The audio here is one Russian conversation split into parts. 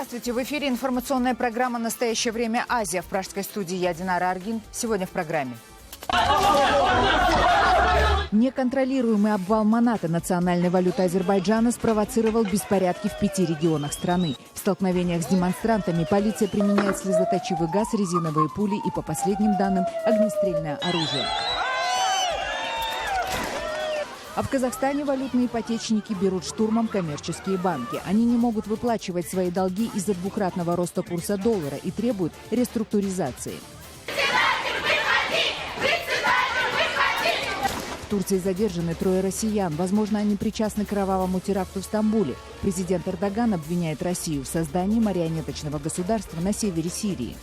Здравствуйте! В эфире информационная программа «Настоящее время. Азия». В пражской студии я, Динара Аргин. Сегодня в программе. Неконтролируемый обвал маната национальной валюты Азербайджана спровоцировал беспорядки в 5 регионах страны. В столкновениях с демонстрантами полиция применяет слезоточивый газ, резиновые пули и, по последним данным, огнестрельное оружие. А в Казахстане валютные ипотечники берут штурмом коммерческие банки. Они не могут выплачивать свои долги из-за двукратного роста курса доллара и требуют реструктуризации. В Турции задержаны 3 россиян. Возможно, они причастны к кровавому теракту в Стамбуле. Президент Эрдоган обвиняет Россию в создании марионеточного государства на севере Сирии.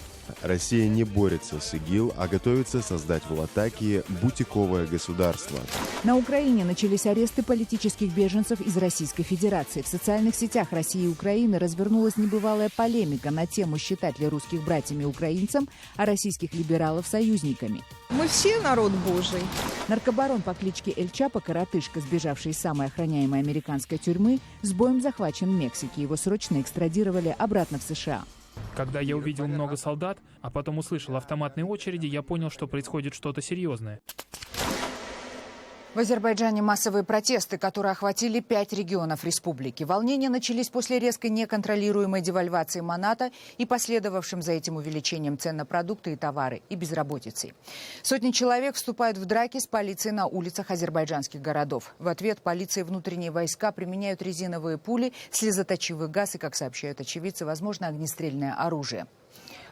Россия не борется с ИГИЛ, а готовится создать в Латакии бутиковое государство. На Украине начались аресты политических беженцев из Российской Федерации. В социальных сетях России и Украины развернулась небывалая полемика на тему, считать ли русских братьями украинцам, а российских либералов союзниками. Мы все народ Божий. Наркобарон по кличке Эль Чапо, коротышка, сбежавший из самой охраняемой американской тюрьмы, с боем захвачен в Мексике. Его срочно экстрадировали обратно в США. Когда я увидел много солдат, а потом услышал автоматные очереди, я понял, что происходит что-то серьезное. В Азербайджане массовые протесты, которые охватили 5 регионов республики. Волнения начались после резкой неконтролируемой девальвации маната и последовавшим за этим увеличением цен на продукты и товары и безработицей. Сотни человек вступают в драки с полицией на улицах азербайджанских городов. В ответ полиция и внутренние войска применяют резиновые пули, слезоточивый газ и, как сообщают очевидцы, возможно, огнестрельное оружие.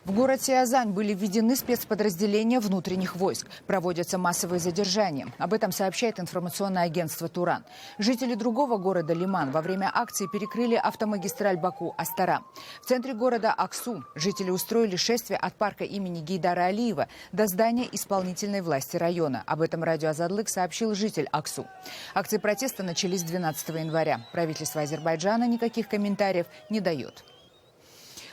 В город Сиазань были введены спецподразделения внутренних войск. Проводятся массовые задержания. Об этом сообщает информационное агентство «Туран». Жители другого города Лиман во время акции перекрыли автомагистраль Баку-Астара. В центре города Аксу жители устроили шествие от парка имени Гейдара Алиева до здания исполнительной власти района. Об этом радио Азадлык сообщил житель Аксу. Акции протеста начались 12 января. Правительство Азербайджана никаких комментариев не дает.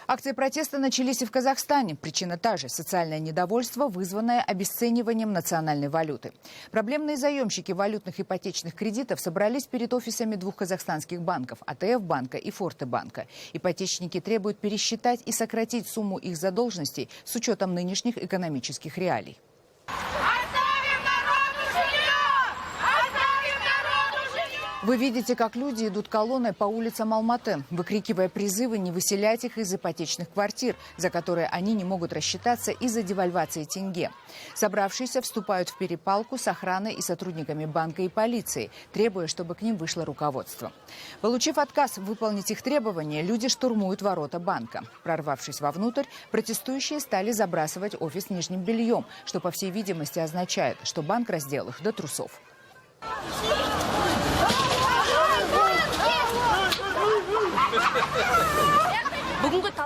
Акции протеста начались и в Казахстане. Причина та же – социальное недовольство, вызванное обесцениванием национальной валюты. Проблемные заемщики валютных ипотечных кредитов собрались перед офисами 2 казахстанских банков – АТФ-банка и Форте-банка. Ипотечники требуют пересчитать и сократить сумму их задолженностей с учетом нынешних экономических реалий. Вы видите, как люди идут колонной по улицам Алматы, выкрикивая призывы не выселять их из ипотечных квартир, за которые они не могут рассчитаться из-за девальвации тенге. Собравшиеся вступают в перепалку с охраной и сотрудниками банка и полиции, требуя, чтобы к ним вышло руководство. Получив отказ выполнить их требования, люди штурмуют ворота банка. Прорвавшись вовнутрь, протестующие стали забрасывать офис нижним бельем, что, по всей видимости, означает, что банк раздел их до трусов.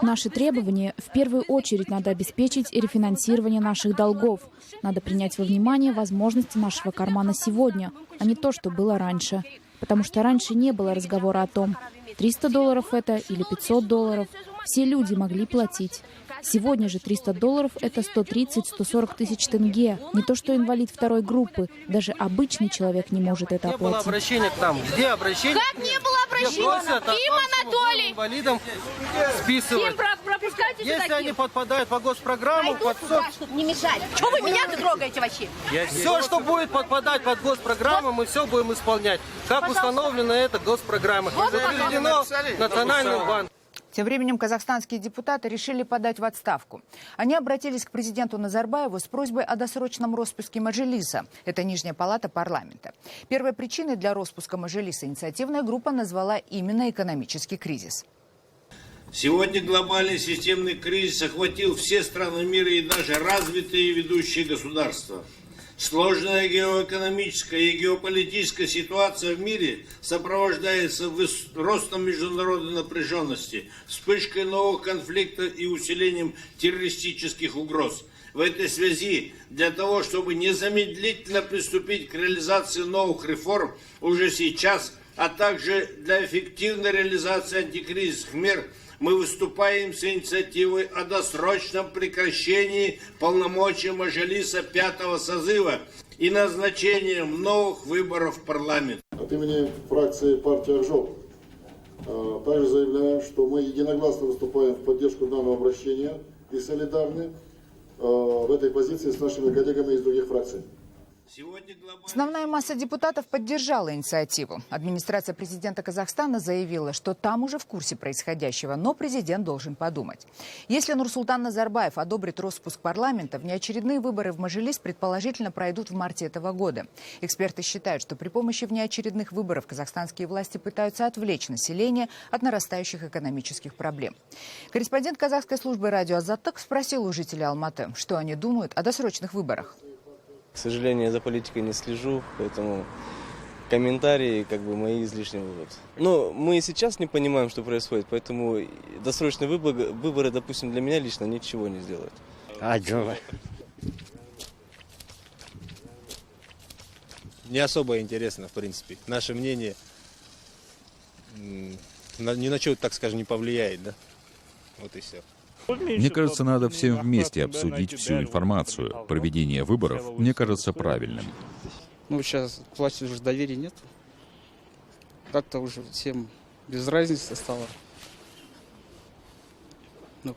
Наши требования в первую очередь надо обеспечить рефинансирование наших долгов. Надо принять во внимание возможности нашего кармана сегодня, а не то, что было раньше. Потому что раньше не было разговора о том, $300 это или $500. Все люди могли платить. Сегодня же $300 это 130-140 тысяч тенге. Не то что инвалид 2-й группы. Даже обычный человек не может это оплатить. Не было обращения к нам. Где обращение? Как не было обращения? Ким Анатолий? Инвалидам списывать. Пропускайте сюда, если они подпадают под госпрограмму, чтобы не мешать. Чего вы меня трогаете вообще? Все, что будет подпадать под госпрограмму, мы все будем исполнять. Как установлено это госпрограмма. Утверждено Национальным банком. Тем временем казахстанские депутаты решили подать в отставку. Они обратились к президенту Назарбаеву с просьбой о досрочном распуске Маджелиса. Это нижняя палата парламента. Первой причиной для распуска Маджелиса инициативная группа назвала именно экономический кризис. Сегодня глобальный системный кризис охватил все страны мира и даже развитые ведущие государства. Сложная геоэкономическая и геополитическая ситуация в мире сопровождается ростом международной напряженности, вспышкой новых конфликтов и усилением террористических угроз. В этой связи, для того, чтобы незамедлительно приступить к реализации новых реформ уже сейчас, а также для эффективной реализации антикризисных мер, мы выступаем с инициативой о досрочном прекращении полномочий Маджелиса 5-го созыва и назначением новых выборов в парламент. От имени фракции партии «Ак Жол» Также заявляю, что мы единогласно выступаем в поддержку данного обращения и солидарны в этой позиции с нашими коллегами из других фракций. Основная масса депутатов поддержала инициативу. Администрация президента Казахстана заявила, что там уже в курсе происходящего, но президент должен подумать. Если Нурсултан Назарбаев одобрит распуск парламента, внеочередные выборы в Мажилис предположительно пройдут в марте этого года. Эксперты считают, что при помощи внеочередных выборов казахстанские власти пытаются отвлечь население от нарастающих экономических проблем. Корреспондент казахской службы радио «Азаттык» спросил у жителей Алматы, что они думают о досрочных выборах. К сожалению, я за политикой не слежу, поэтому комментарии мои излишни будут. Но мы и сейчас не понимаем, что происходит, поэтому досрочные выборы, допустим, для меня лично ничего не сделают. Не особо интересно, в принципе. Наше мнение ни на что, так скажем, не повлияет, да? Вот и все. Мне кажется, надо всем вместе обсудить всю информацию. Проведение выборов мне кажется правильным. Сейчас к власти уже доверия нет. Как-то уже всем без разницы стало.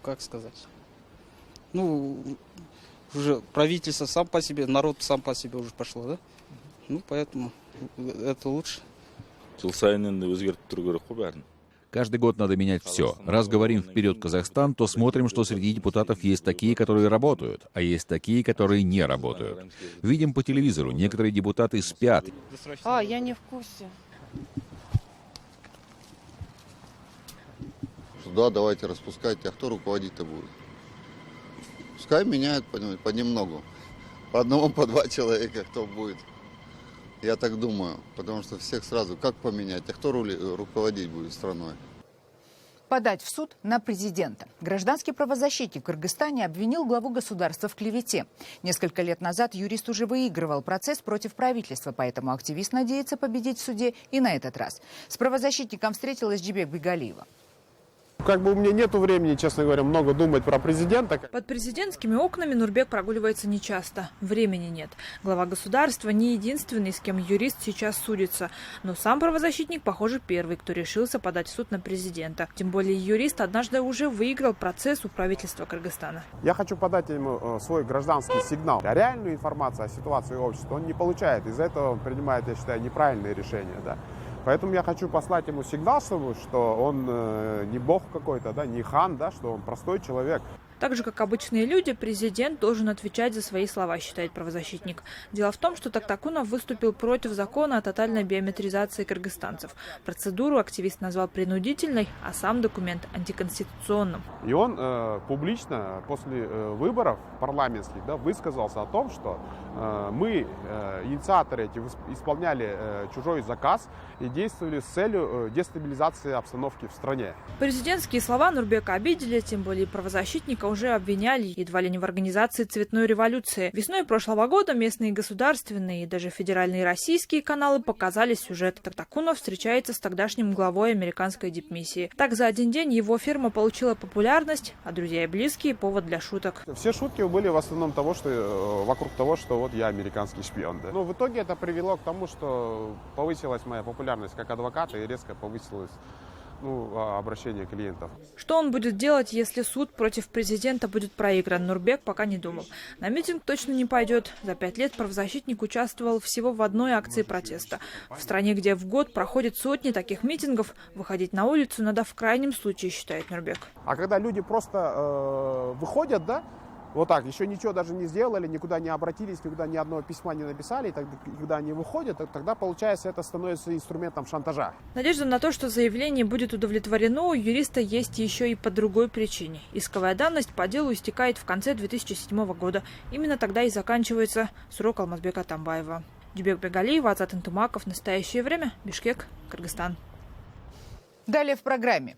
Как сказать. Уже правительство сам по себе, народ сам по себе уже пошло, да? Поэтому это лучше. Каждый год надо менять все. Раз говорим «Вперед, Казахстан», то смотрим, что среди депутатов есть такие, которые работают, а есть такие, которые не работают. Видим по телевизору, некоторые депутаты спят. Я не в курсе. Да, давайте распускать. А кто руководить-то будет? Пускай меняют понемногу. По одному, по два человека кто будет. Я так думаю, потому что всех сразу как поменять, а кто руководить будет страной? Подать в суд на президента. Гражданский правозащитник в Кыргызстане обвинил главу государства в клевете. Несколько лет назад юрист уже выигрывал процесс против правительства, поэтому активист надеется победить в суде и на этот раз. С правозащитником встретилась Джибек Бегалиева. У меня нету времени, честно говоря, много думать про президента. Под президентскими окнами Нурбек прогуливается нечасто. Времени нет. Глава государства не единственный, с кем юрист сейчас судится. Но сам правозащитник, похоже, первый, кто решился подать в суд на президента. Тем более юрист однажды уже выиграл процесс у правительства Кыргызстана. Я хочу подать ему свой гражданский сигнал. Реальную информацию о ситуации общества он не получает. Из-за этого он принимает, я считаю, неправильные решения. Да. Поэтому я хочу послать ему сигнал, что он не бог какой-то, да, не хан, да, что он простой человек. Так же, как обычные люди, президент должен отвечать за свои слова, считает правозащитник. Дело в том, что Токтакунов выступил против закона о тотальной биометризации кыргызстанцев. Процедуру активист назвал принудительной, а сам документ антиконституционным. И он публично после выборов парламентских высказался о том, что мы, инициаторы эти, исполняли чужой заказ и действовали с целью дестабилизации обстановки в стране. Президентские слова Нурбека обидели, тем более правозащитника уже обвиняли едва ли не в организации цветной революции. Весной прошлого года местные государственные и даже федеральные российские каналы показали сюжет. Токтакунов встречается с тогдашним главой американской дипмиссии. Так за один день его фирма получила популярность, а друзья и близкие – повод для шуток. Все шутки были в основном вокруг того, что я американский шпион. Да. Но в итоге это привело к тому, что повысилась моя популярность как адвоката и резко повысилась обращение клиентов. Что он будет делать, если суд против президента будет проигран, Нурбек пока не думал. На митинг точно не пойдет. За 5 лет правозащитник участвовал всего в одной акции протеста. В стране, где в год проходят сотни таких митингов, выходить на улицу надо в крайнем случае, считает Нурбек. А когда люди просто выходят, вот так, еще ничего даже не сделали, никуда не обратились, никуда ни одного письма не написали, и тогда, когда они выходят, тогда, получается, это становится инструментом шантажа. Надежда на то, что заявление будет удовлетворено, у юриста есть еще и по другой причине. Исковая давность по делу истекает в конце 2007 года. Именно тогда и заканчивается срок Алмазбека Атамбаева. Джибек Бегалиева, Азат Интумаков. Настоящее время. Бишкек, Кыргызстан. Далее в программе.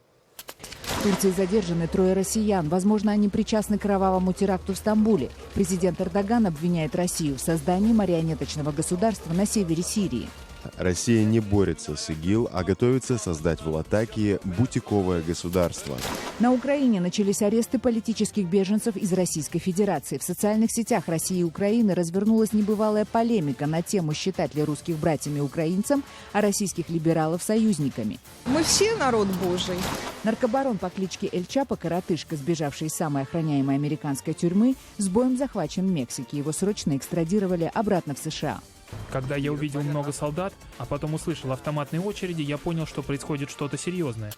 В Турции задержаны 3 россиян. Возможно, они причастны к кровавому теракту в Стамбуле. Президент Эрдоган обвиняет Россию в создании марионеточного государства на севере Сирии. Россия не борется с ИГИЛ, а готовится создать в Латакии бутиковое государство. На Украине начались аресты политических беженцев из Российской Федерации. В социальных сетях России и Украины развернулась небывалая полемика на тему, считать ли русских братьями украинцам, а российских либералов союзниками. Мы все народ Божий. Наркобарон по кличке Эль Чапо, коротышка, сбежавший из самой охраняемой американской тюрьмы, с боем захвачен в Мексике. Его срочно экстрадировали обратно в США. Когда я увидел много солдат, а потом услышал автоматные очереди, я понял, что происходит что-то серьезное.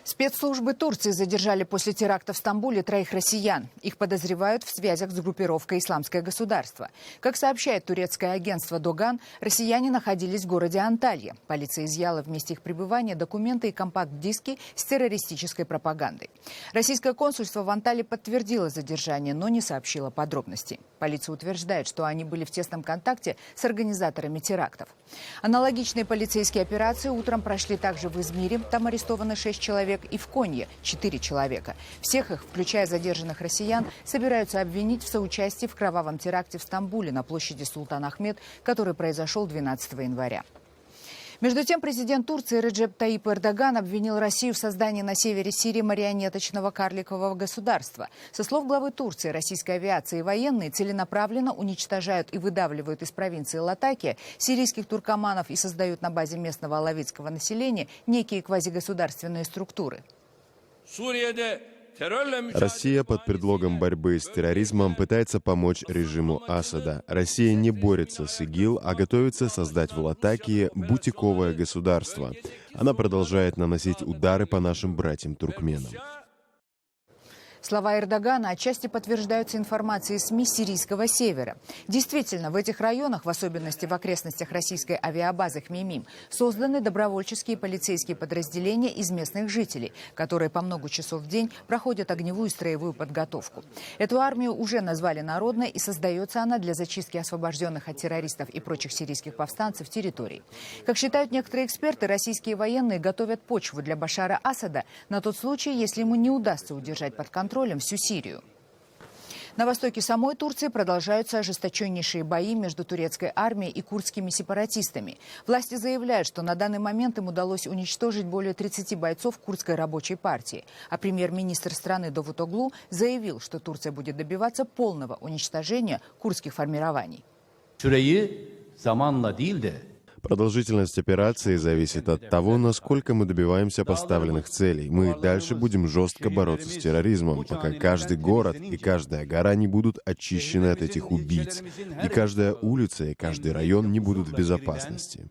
Спецслужбы Турции задержали после теракта в Стамбуле 3 россиян. Их подозревают в связях с группировкой «Исламское государство». Как сообщает турецкое агентство «Доган», россияне находились в городе Анталья. Полиция изъяла в месте их пребывания документы и компакт-диски с террористической пропагандой. Российское консульство в Анталии подтвердило задержание, но не сообщило подробностей. Полиция утверждает, что они были в тесном контакте с организаторами терактов. Аналогичные полицейские операции утром прошли также в Измире. Там арестованы 6 человек. И в Конье 4 человека. Всех их, включая задержанных россиян, собираются обвинить в соучастии в кровавом теракте в Стамбуле на площади Султан Ахмед, который произошел 12 января. Между тем, президент Турции Реджеп Таyyip Эрдоган обвинил Россию в создании на севере Сирии марионеточного карликового государства. Со слов главы Турции, российская авиация и военные целенаправленно уничтожают и выдавливают из провинции Латакия сирийских туркоманов и создают на базе местного алавитского населения некие квазигосударственные структуры. Россия под предлогом борьбы с терроризмом пытается помочь режиму Асада. Россия не борется с ИГИЛ, а готовится создать в Латакии бутиковое государство. Она продолжает наносить удары по нашим братьям-туркменам. Слова Эрдогана отчасти подтверждаются информацией СМИ сирийского севера. Действительно, в этих районах, в особенности в окрестностях российской авиабазы Хмеймим, созданы добровольческие полицейские подразделения из местных жителей, которые по много часов в день проходят огневую и строевую подготовку. Эту армию уже назвали народной, и создается она для зачистки освобожденных от террористов и прочих сирийских повстанцев территорий. Как считают некоторые эксперты, российские военные готовят почву для Башара Асада на тот случай, если ему не удастся удержать под контролем всю Сирию. На востоке самой Турции продолжаются ожесточеннейшие бои между турецкой армией и курдскими сепаратистами. Власти заявляют, что на данный момент им удалось уничтожить более 30 бойцов курдской рабочей партии. А премьер-министр страны Давутоглу заявил, что Турция будет добиваться полного уничтожения курдских формирований. Продолжительность операции зависит от того, насколько мы добиваемся поставленных целей. Мы дальше будем жестко бороться с терроризмом, пока каждый город и каждая гора не будут очищены от этих убийц, и каждая улица и каждый район не будут в безопасности.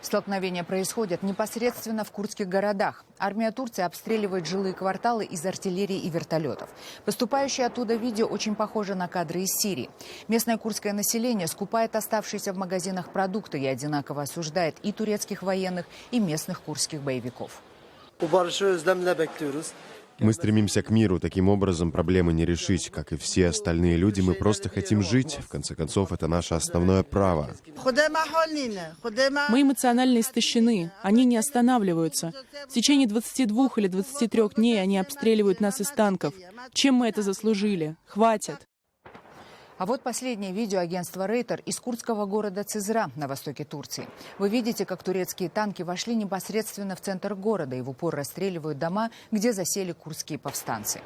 Столкновения происходят непосредственно в курдских городах. Армия Турции обстреливает жилые кварталы из артиллерии и вертолетов. Поступающее оттуда видео очень похоже на кадры из Сирии. Местное курдское население скупает оставшиеся в магазинах продукты и одинаково осуждает и турецких военных, и местных курдских боевиков. Мы стремимся к миру, таким образом проблемы не решить. Как и все остальные люди, мы просто хотим жить. В конце концов, это наше основное право. Мы эмоционально истощены. Они не останавливаются. В течение 22 или 23 дней они обстреливают нас из танков. Чем мы это заслужили? Хватит. А вот последнее видео агентства Рейтер из курдского города Цизра на востоке Турции. Вы видите, как турецкие танки вошли непосредственно в центр города и в упор расстреливают дома, где засели курдские повстанцы.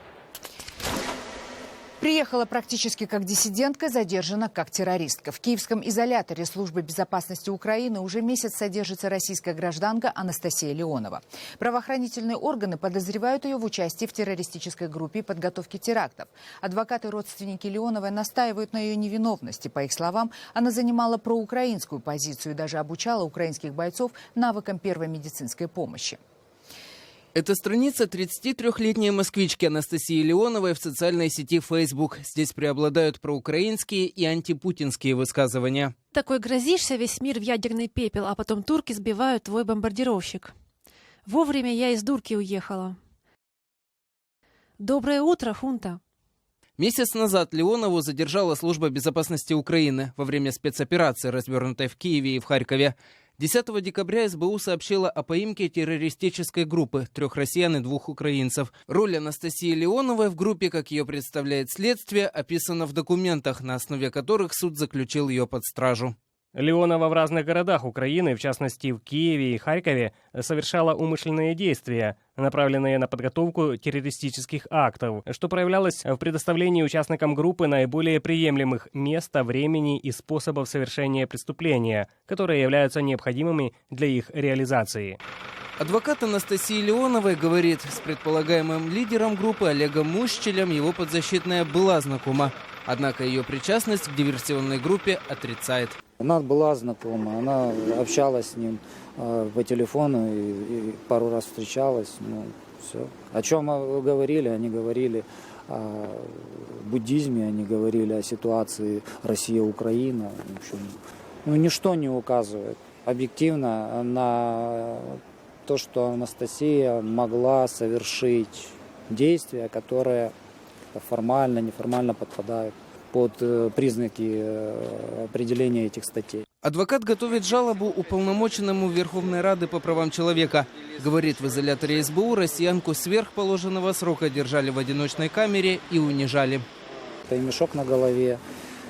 Приехала практически как диссидентка, задержана как террористка. В киевском изоляторе Службы безопасности Украины уже месяц содержится российская гражданка Анастасия Леонова. Правоохранительные органы подозревают ее в участии в террористической группе и подготовке терактов. Адвокаты и родственники Леоновой настаивают на ее невиновности. По их словам, она занимала проукраинскую позицию и даже обучала украинских бойцов навыкам первой медицинской помощи. Это страница 33-летней москвички Анастасии Леоновой в социальной сети Facebook. Здесь преобладают проукраинские и антипутинские высказывания. Такой грозишься, весь мир в ядерный пепел, а потом турки сбивают твой бомбардировщик. Вовремя я из дурки уехала. Доброе утро, хунта. Месяц назад Леонову задержала Служба безопасности Украины во время спецоперации, развернутой в Киеве и в Харькове. 10 декабря СБУ сообщила о поимке террористической группы 3 россиян и 2 украинцев. Роль Анастасии Леоновой в группе, как ее представляет следствие, описана в документах, на основе которых суд заключил ее под стражу. Леонова в разных городах Украины, в частности в Киеве и Харькове, совершала умышленные действия, направленные на подготовку террористических актов, что проявлялось в предоставлении участникам группы наиболее приемлемых места, времени и способов совершения преступления, которые являются необходимыми для их реализации. Адвокат Анастасии Леоновой говорит, с предполагаемым лидером группы Олегом Мущелем его подзащитная была знакома. Однако ее причастность к диверсионной группе отрицает. Она была знакома, она общалась с ним по телефону и пару раз встречалась. Ну, все. О чем говорили? Они говорили о буддизме, они говорили о ситуации Россия-Украина. В общем, ничто не указывает объективно на то, что Анастасия могла совершить действия, которые формально, неформально подпадают под признаки определения этих статей. Адвокат готовит жалобу уполномоченному Верховной Рады по правам человека. Говорит, в изоляторе СБУ россиянку сверх положенного срока держали в одиночной камере и унижали. Это и мешок на голове,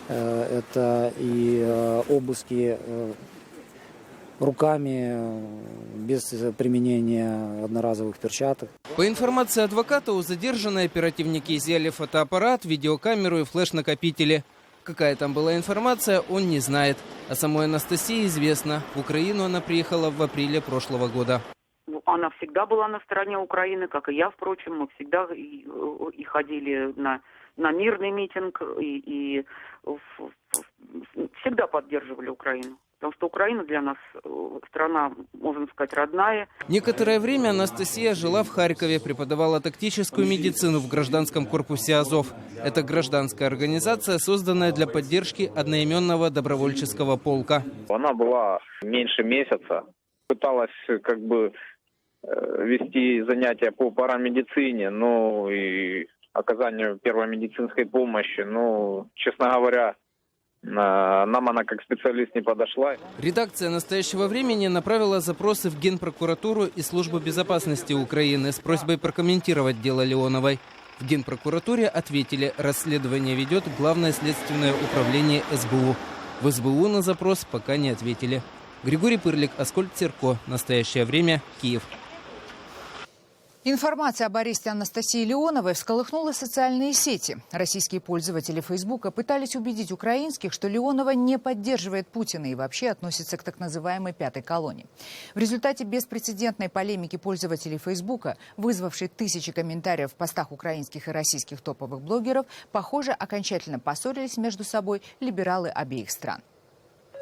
это и обыски руками без применения одноразовых перчаток. По информации адвоката, у задержанной оперативники изъяли фотоаппарат, видеокамеру и флеш-накопители. Какая там была информация, он не знает. А самой Анастасии известно, в Украину она приехала в апреле прошлого года. Она всегда была на стороне Украины, как и я, впрочем. Мы всегда и ходили на мирный митинг, и всегда поддерживали Украину. Потому что Украина для нас страна, можно сказать, родная. Некоторое время Анастасия жила в Харькове, преподавала тактическую медицину в гражданском корпусе «Азов». Это гражданская организация, созданная для поддержки одноименного добровольческого полка. Она была меньше месяца, пыталась вести занятия по парамедицине, и оказанию первой медицинской помощи. Честно говоря, нам она как специалист не подошла. Редакция «Настоящего времени» направила запросы в Генпрокуратуру и Службу безопасности Украины с просьбой прокомментировать дело Леоновой. В Генпрокуратуре ответили, расследование ведет Главное следственное управление СБУ. В СБУ на запрос пока не ответили. Григорий Пырлик, Аскольд Цирко. «Настоящее время», Киев. Информация об аресте Анастасии Леоновой всколыхнула социальные сети. Российские пользователи Фейсбука пытались убедить украинских, что Леонова не поддерживает Путина и вообще относится к так называемой «пятой колонне». В результате беспрецедентной полемики пользователей Фейсбука, вызвавшей тысячи комментариев в постах украинских и российских топовых блогеров, похоже, окончательно поссорились между собой либералы обеих стран.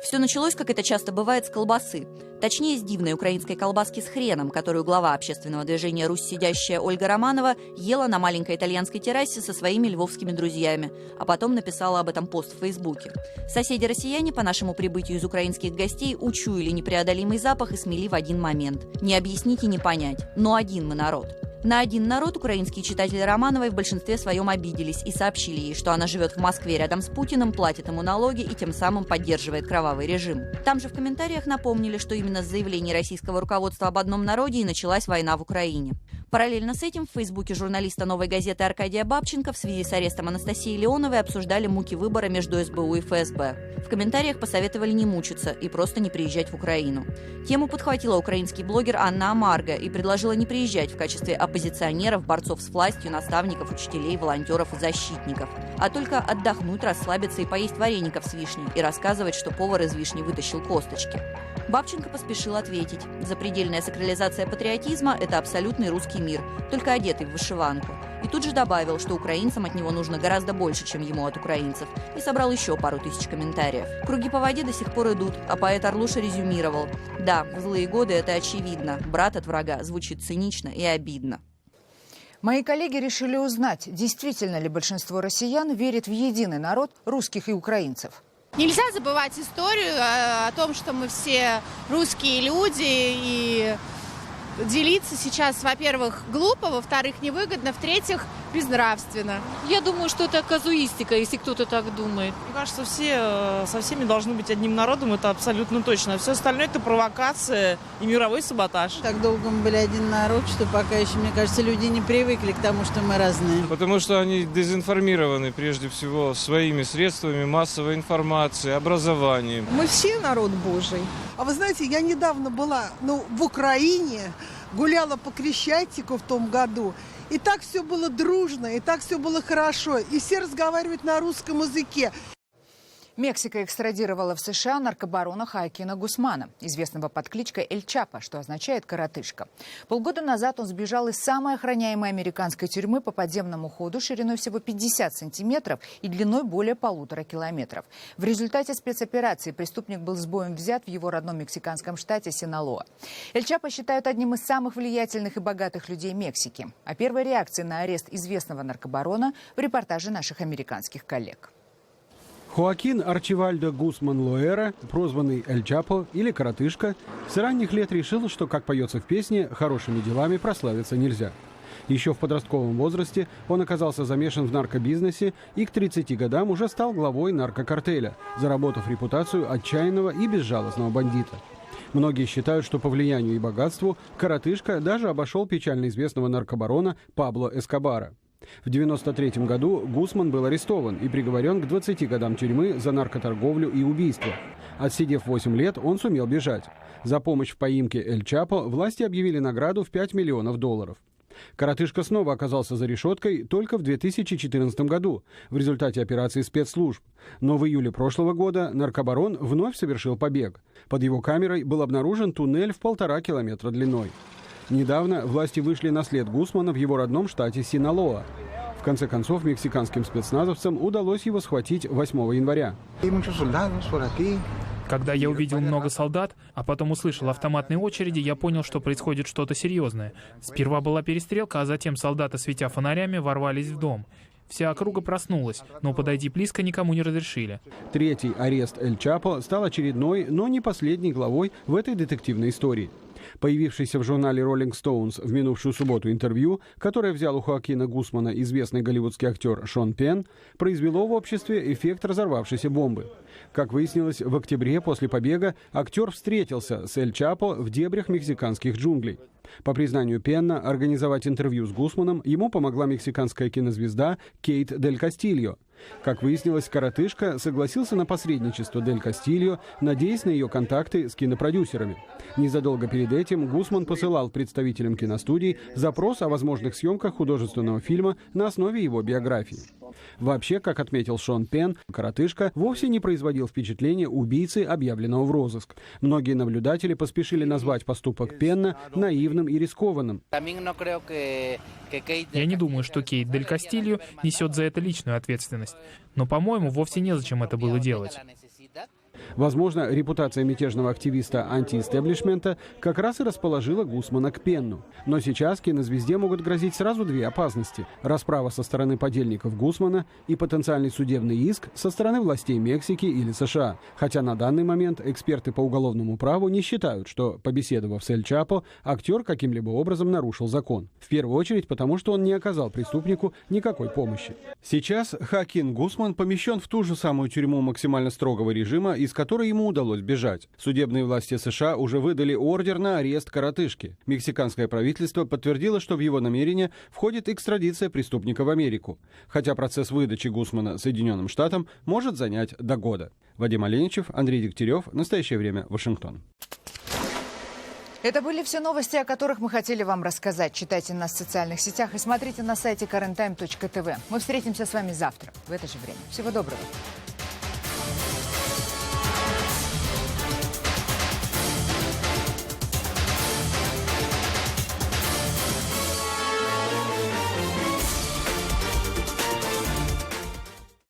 Все началось, как это часто бывает, с колбасы. Точнее, с дивной украинской колбаски с хреном, которую глава общественного движения «Русь сидящая» Ольга Романова ела на маленькой итальянской террасе со своими львовскими друзьями, а потом написала об этом пост в Фейсбуке. Соседи-россияне по нашему прибытию из украинских гостей учуяли непреодолимый запах и смели в один момент. Не объяснить и не понять, но один мы народ. На один народ украинские читатели Романовой в большинстве своем обиделись и сообщили ей, что она живет в Москве рядом с Путиным, платит ему налоги и тем самым поддерживает кровавый режим. Там же в комментариях напомнили, что именно с заявлений российского руководства об одном народе и началась война в Украине. Параллельно с этим в Фейсбуке журналиста «Новой газеты» Аркадия Бабченко в связи с арестом Анастасии Леоновой обсуждали муки выбора между СБУ и ФСБ. В комментариях посоветовали не мучиться и просто не приезжать в Украину. Тему подхватила украинский блогер Анна Амарго и предложила не приезжать в качестве оппозиционеров, борцов с властью, наставников, учителей, волонтеров и защитников, а только отдохнуть, расслабиться и поесть вареников с вишней и рассказывать, что повар из вишни вытащил косточки. Бабченко поспешил ответить: запредельная сакрализация патриотизма – это абсолютный русский мир, только одетый в вышиванку. И тут же добавил, что украинцам от него нужно гораздо больше, чем ему от украинцев, и собрал еще пару тысяч комментариев. Круги по воде до сих пор идут, а поэт Орлуша резюмировал: да, в злые годы это очевидно, брат от врага звучит цинично и обидно. Мои коллеги решили узнать, действительно ли большинство россиян верит в единый народ русских и украинцев. Нельзя забывать историю о том, что мы все русские люди, и Делиться сейчас, во-первых, глупо, во-вторых, невыгодно, в-третьих, безнравственно. Я думаю, что это казуистика, если кто-то так думает. Мне кажется, все со всеми должны быть одним народом, это абсолютно точно. А все остальное — это провокация и мировой саботаж. Так долго мы были один народ, что пока еще, мне кажется, люди не привыкли к тому, что мы разные. Потому что они дезинформированы, прежде всего, своими средствами массовой информации, образованием. Мы все народ Божий. А вы знаете, я недавно была в Украине, гуляла по Крещатику в том году, и так все было дружно, и так все было хорошо, и все разговаривают на русском языке. Мексика экстрадировала в США наркобарона Хоакина Гусмана, известного под кличкой Эль Чапо, что означает «коротышка». Полгода назад он сбежал из самой охраняемой американской тюрьмы по подземному ходу шириной всего 50 сантиметров и длиной более 1,5 километров. В результате спецоперации преступник был с боем взят в его родном мексиканском штате Синалоа. Эль Чапо считают одним из самых влиятельных и богатых людей Мексики. О первой реакции на арест известного наркобарона в репортаже наших американских коллег. Хоакин Арчивальдо Гусман Лоэра, прозванный Эль Чапо или Коротышка, с ранних лет решил, что, как поется в песне, хорошими делами прославиться нельзя. Еще в подростковом возрасте он оказался замешан в наркобизнесе и к 30 годам уже стал главой наркокартеля, заработав репутацию отчаянного и безжалостного бандита. Многие считают, что по влиянию и богатству Коротышка даже обошел печально известного наркобарона Пабло Эскобара. В 1993 году Гусман был арестован и приговорен к 20 годам тюрьмы за наркоторговлю и убийство. Отсидев 8 лет, он сумел бежать. За помощь в поимке Эль Чапо власти объявили награду в $5 миллионов. Коротышка снова оказался за решеткой только в 2014 году в результате операции спецслужб. Но в июле прошлого года наркобарон вновь совершил побег. Под его камерой был обнаружен туннель в 1,5 километра длиной. Недавно власти вышли на след Гусмана в его родном штате Синалоа. В конце концов, мексиканским спецназовцам удалось его схватить 8 января. Когда я увидел много солдат, а потом услышал автоматные очереди, я понял, что происходит что-то серьезное. Сперва была перестрелка, а затем солдаты, светя фонарями, ворвались в дом. Вся округа проснулась, но подойти близко никому не разрешили. Третий арест Эль Чапо стал очередной, но не последней главой в этой детективной истории. Появившееся в журнале Rolling Stones в минувшую субботу интервью, которое взял у Хоакина Гусмана известный голливудский актер Шон Пенн, произвело в обществе эффект разорвавшейся бомбы. Как выяснилось, в октябре после побега актер встретился с Эль Чапо в дебрях мексиканских джунглей. По признанию Пенна, организовать интервью с Гусманом ему помогла мексиканская кинозвезда Кейт Дель Кастильо. Как выяснилось, Коротышка согласился на посредничество Дель Кастильо, надеясь на ее контакты с кинопродюсерами. Незадолго перед этим Гусман посылал представителям киностудий запрос о возможных съемках художественного фильма на основе его биографии. Вообще, как отметил Шон Пенн, Коротышка вовсе не производил впечатления убийцы, объявленного в розыск. Многие наблюдатели поспешили назвать поступок Пенна наивным и рискованным. Я не думаю, что Кейт Дель Кастильо несет за это личную ответственность. Но, по-моему, вовсе незачем это было делать. Возможно, репутация мятежного активиста антиэстеблишмента как раз и расположила Гусмана к Пенну. Но сейчас кинозвезде могут грозить сразу две опасности. Расправа со стороны подельников Гусмана и потенциальный судебный иск со стороны властей Мексики или США. Хотя на данный момент эксперты по уголовному праву не считают, что, побеседовав с Эль Чапо, актер каким-либо образом нарушил закон. В первую очередь потому, что он не оказал преступнику никакой помощи. Сейчас Хоакин Гусман помещен в ту же самую тюрьму максимально строгого режима, из которой ему удалось бежать. Судебные власти США уже выдали ордер на арест Коротышки. Мексиканское правительство подтвердило, что в его намерение входит экстрадиция преступника в Америку. Хотя процесс выдачи Гусмана Соединенным Штатам может занять до года. Вадим Оленичев, Андрей Дегтярев. Настоящее время. Вашингтон. Это были все новости, о которых мы хотели вам рассказать. Читайте нас в социальных сетях и смотрите на сайте currenttime.tv. Мы встретимся с вами завтра в это же время. Всего доброго.